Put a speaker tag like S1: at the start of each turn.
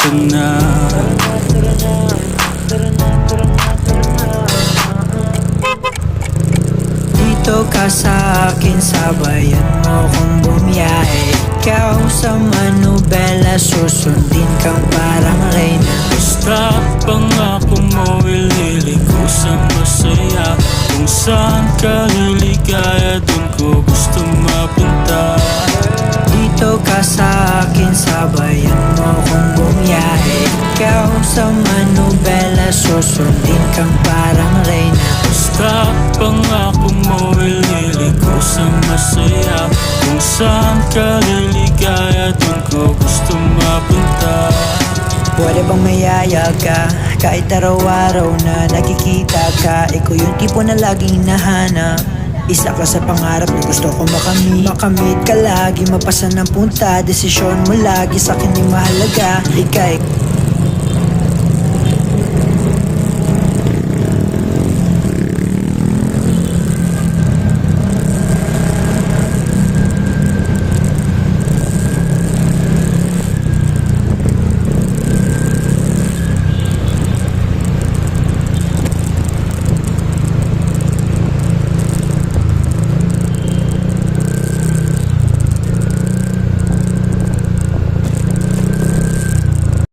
S1: ka na.
S2: Dito ka sa akin, sabayan mo kong bumiyahe. Ikaw sa manubela, susundin kang parang reyna.
S1: Basta pangako mo, ililiko sa masaya. Kung saan ka liligaya, dun ko gusto mapunta.
S2: Dito ka sa akin, sabayan mo kong bumiyahe. Ikaw sa manubela, susundin kang parang reyna.
S1: Basta pangako mo, ililiko sa masaya. Kung saan ka liligaya, dun ko gusto mapunta.
S2: Pwede bang mayaya ka? Kahit araw-araw na nakikita ka, ikaw yung tipo na laging hinahanap. Isa ka sa pangarap na gusto ko makamit. Makamit ka lagi, mapasan ng punta. Desisyon mo lagi sa akin yung mahalaga.